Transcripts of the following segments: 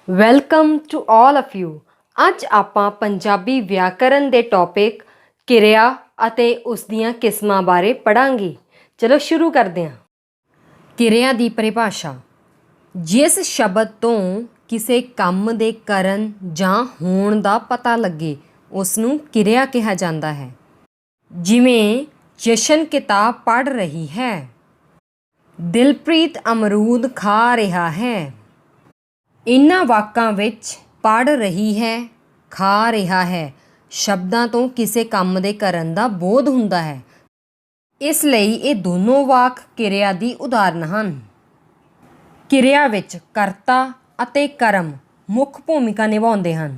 Welcome to all of you. ਅੱਜ ਆਪਾਂ ਪੰਜਾਬੀ ਵਿਆਕਰਨ ਦੇ ਟੌਪਿਕ ਕਿਰਿਆ ਅਤੇ ਉਸ ਦੀਆਂ ਕਿਸਮਾਂ ਬਾਰੇ ਪੜ੍ਹਾਂਗੇ। ਚਲੋ ਸ਼ੁਰੂ ਕਰਦੇ ਹਾਂ। ਕਿਰਿਆ ਦੀ ਪਰਿਭਾਸ਼ਾ: ਜਿਸ ਸ਼ਬਦ ਤੋਂ ਕਿਸੇ ਕੰਮ ਦੇ ਕਰਨ ਜਾਂ ਹੋਣ ਦਾ ਪਤਾ ਲੱਗੇ ਉਸ ਨੂੰ ਕਿਰਿਆ ਕਿਹਾ ਜਾਂਦਾ ਹੈ। ਜਿਵੇਂ ਜਸ਼ਨ ਕਿਤਾਬ ਪੜ੍ਹ ਰਹੀ ਹੈ, ਦਿਲਪ੍ਰੀਤ ਅਮਰੂਦ ਖਾ ਰਿਹਾ ਹੈ। ਇਹਨਾਂ ਵਾਕਾਂ ਵਿੱਚ ਪੜ੍ਹ ਰਹੀ ਹੈ, ਖਾ ਰਿਹਾ ਹੈ ਸ਼ਬਦਾਂ ਤੋਂ ਕਿਸੇ ਕੰਮ ਦੇ ਕਰਨ ਦਾ ਬੋਧ ਹੁੰਦਾ ਹੈ। ਇਸ ਲਈ ਇਹ ਦੋਨੋਂ ਵਾਕ ਕਿਰਿਆ ਦੀ ਉਦਾਹਰਨ ਹਨ। ਕਿਰਿਆ ਵਿੱਚ ਕਰਤਾ ਅਤੇ ਕਰਮ ਮੁੱਖ ਭੂਮਿਕਾ ਨਿਭਾਉਂਦੇ ਹਨ।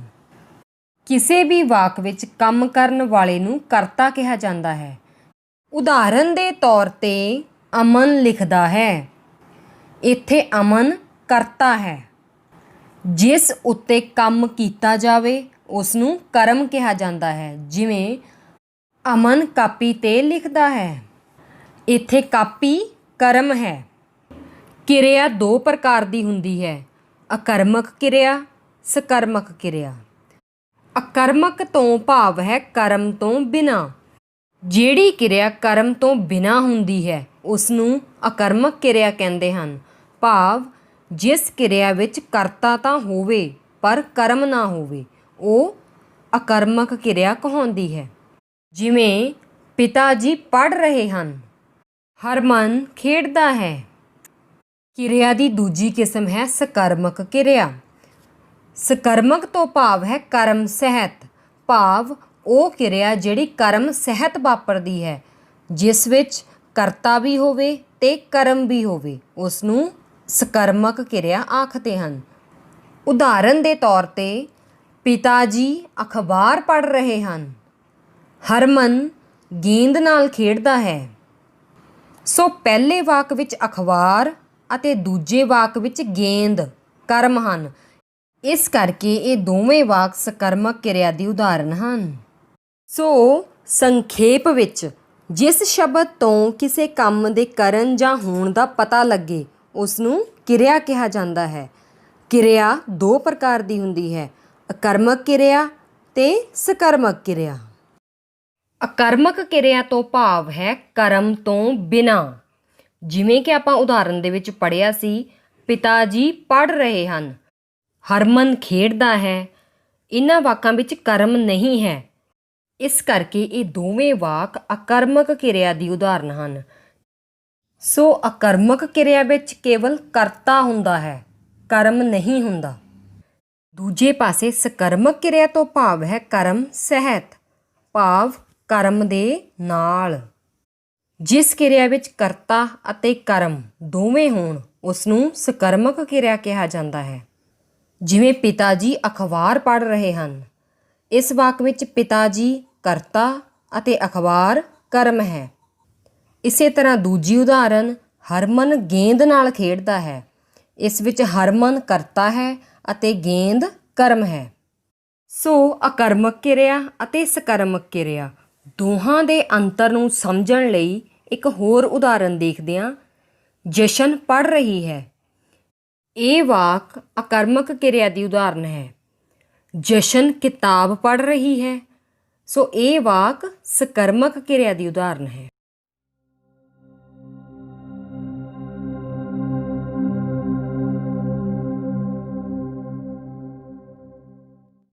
ਕਿਸੇ ਵੀ ਵਾਕ ਵਿੱਚ ਕੰਮ ਕਰਨ ਵਾਲੇ ਨੂੰ ਕਰਤਾ ਕਿਹਾ ਜਾਂਦਾ ਹੈ। ਉਦਾਹਰਨ ਦੇ ਤੌਰ 'ਤੇ ਅਮਨ ਲਿਖਦਾ ਹੈ। ਇੱਥੇ ਅਮਨ ਕਰਤਾ ਹੈ। ਜਿਸ ਉੱਤੇ ਕੰਮ ਕੀਤਾ ਜਾਵੇ ਉਸ ਨੂੰ ਕਰਮ ਕਿਹਾ ਜਾਂਦਾ ਹੈ। ਜਿਵੇਂ ਅਮਨ ਕਾਪੀ 'ਤੇ ਲਿਖਦਾ ਹੈ। ਇੱਥੇ ਕਾਪੀ ਕਰਮ ਹੈ। ਕਿਰਿਆ ਦੋ ਪ੍ਰਕਾਰ ਦੀ ਹੁੰਦੀ ਹੈ: ਅਕਰਮਕ ਕਿਰਿਆ, ਸਕਰਮਕ ਕਿਰਿਆ। ਅਕਰਮਕ ਤੋਂ ਭਾਵ ਹੈ ਕਰਮ ਤੋਂ ਬਿਨਾਂ। ਜਿਹੜੀ ਕਿਰਿਆ ਕਰਮ ਤੋਂ ਬਿਨਾਂ ਹੁੰਦੀ ਹੈ ਉਸ ਨੂੰ ਅਕਰਮਕ ਕਿਰਿਆ ਕਹਿੰਦੇ ਹਨ। ਭਾਵ ਜਿਸ ਕਿਰਿਆ ਵਿੱਚ ਕਰਤਾ ਤਾਂ ਹੋਵੇ ਪਰ ਕਰਮ ਨਾ ਹੋਵੇ ਉਹ ਅਕਰਮਕ ਕਿਰਿਆ ਕਹਾਉਂਦੀ ਹੈ। ਜਿਵੇਂ ਪਿਤਾ ਜੀ ਪੜ੍ਹ ਰਹੇ ਹਨ, ਹਰਮਨ ਖੇਡਦਾ ਹੈ। ਕਿਰਿਆ ਦੀ ਦੂਜੀ ਕਿਸਮ ਹੈ ਸਕਰਮਕ ਕਿਰਿਆ। ਸਕਰਮਕ ਤੋਂ ਭਾਵ ਹੈ ਕਰਮ ਸਹਿਤ। ਭਾਵ ਉਹ ਕਿਰਿਆ ਜਿਹੜੀ ਕਰਮ ਸਹਿਤ ਵਾਪਰਦੀ ਹੈ, ਜਿਸ ਵਿੱਚ ਕਰਤਾ ਵੀ ਹੋਵੇ ਤੇ ਕਰਮ ਵੀ ਹੋਵੇ, ਉਸ ਨੂੰ ਸਕਰਮਕ ਕਿਰਿਆ ਆਖਦੇ ਹਨ। ਉਦਾਹਰਨ ਦੇ ਤੌਰ 'ਤੇ ਪਿਤਾ ਜੀ ਅਖਬਾਰ ਪੜ੍ਹ ਰਹੇ ਹਨ, ਹਰਮਨ ਗੇਂਦ ਨਾਲ ਖੇਡਦਾ ਹੈ। ਸੋ ਪਹਿਲੇ ਵਾਕ ਵਿੱਚ ਅਖਬਾਰ ਅਤੇ ਦੂਜੇ ਵਾਕ ਵਿੱਚ ਗੇਂਦ ਕਰਮ ਹਨ। ਇਸ ਕਰਕੇ ਇਹ ਦੋਵੇਂ ਵਾਕ ਸਕਰਮਕ ਕਿਰਿਆ ਦੀ ਉਦਾਹਰਨ ਹਨ। ਸੋ ਸੰਖੇਪ ਵਿੱਚ ਜਿਸ ਸ਼ਬਦ ਤੋਂ ਕਿਸੇ ਕੰਮ ਦੇ ਕਰਨ ਜਾਂ ਹੋਣ ਦਾ ਪਤਾ ਲੱਗੇ ਉਸ ਨੂੰ ਕਿਰਿਆ ਕਿਹਾ ਜਾਂਦਾ ਹੈ। ਕਿਰਿਆ ਦੋ ਪ੍ਰਕਾਰ ਦੀ ਹੁੰਦੀ ਹੈ: ਅਕਰਮਕ ਕਿਰਿਆ ਤੇ ਸਕਰਮਕ ਕਿਰਿਆ। ਅਕਰਮਕ ਕਿਰਿਆ ਤੋਂ ਭਾਵ ਹੈ ਕਰਮ ਤੋਂ ਬਿਨਾਂ। ਜਿਵੇਂ ਕਿ ਆਪਾਂ ਉਦਾਹਰਨ ਦੇ ਵਿੱਚ ਪੜ੍ਹਿਆ ਸੀ, ਪਿਤਾ ਜੀ ਪੜ੍ਹ ਰਹੇ ਹਨ, ਹਰਮਨ ਖੇਡਦਾ ਹੈ। ਇਹਨਾਂ ਵਾਕਾਂ ਵਿੱਚ ਕਰਮ ਨਹੀਂ ਹੈ। ਇਸ ਕਰਕੇ ਇਹ ਦੋਵੇਂ ਵਾਕ ਅਕਰਮਕ ਕਿਰਿਆ ਦੀ ਉਦਾਹਰਨ ਹਨ। ਸੋ ਅਕਰਮਕ ਕਿਰਿਆ ਵਿੱਚ ਕੇਵਲ ਕਰਤਾ ਹੁੰਦਾ ਹੈ, ਕਰਮ ਨਹੀਂ ਹੁੰਦਾ। ਦੂਜੇ ਪਾਸੇ ਸਕਰਮਕ ਕਿਰਿਆ ਤੋਂ ਭਾਵ ਹੈ ਕਰਮ ਸਹਿਤ। ਭਾਵ ਕਰਮ ਦੇ ਨਾਲ। ਜਿਸ ਕਿਰਿਆ ਵਿੱਚ ਕਰਤਾ ਅਤੇ ਕਰਮ ਦੋਵੇਂ ਹੋਣ ਉਸ ਨੂੰ ਸਕਰਮਕ ਕਿਰਿਆ ਕਿਹਾ ਜਾਂਦਾ ਹੈ। ਜਿਵੇਂ ਪਿਤਾ ਜੀ ਅਖਬਾਰ ਪੜ੍ਹ ਰਹੇ ਹਨ। ਇਸ ਵਾਕ ਵਿੱਚ ਪਿਤਾ ਜੀ ਕਰਤਾ ਅਤੇ ਅਖਬਾਰ ਕਰਮ ਹੈ। ਇਸੇ ਤਰ੍ਹਾਂ ਦੂਜੀ ਉਦਾਹਰਨ ਹਰਮਨ ਗੇਂਦ ਨਾਲ ਖੇਡਦਾ ਹੈ। ਇਸ ਵਿੱਚ ਹਰਮਨ ਕਰਤਾ ਹੈ ਅਤੇ ਗੇਂਦ ਕਰਮ ਹੈ। ਸੋ ਅਕਰਮਕ ਕਿਰਿਆ ਅਤੇ ਸਕਰਮਕ ਕਿਰਿਆ ਦੋਹਾਂ ਦੇ ਅੰਤਰ ਨੂੰ ਸਮਝਣ ਲਈ ਇੱਕ ਹੋਰ ਉਦਾਹਰਨ ਦੇਖਦੇ ਹਾਂ। ਜਸ਼ਨ ਪੜ੍ਹ ਰਹੀ ਹੈ। ਇਹ ਵਾਕ ਅਕਰਮਕ ਕਿਰਿਆ ਦੀ ਉਦਾਹਰਨ ਹੈ। ਜਸ਼ਨ ਕਿਤਾਬ ਪੜ੍ਹ ਰਹੀ ਹੈ। ਸੋ ਇਹ ਵਾਕ ਸਕਰਮਕ ਕਿਰਿਆ ਦੀ ਉਦਾਹਰਨ ਹੈ।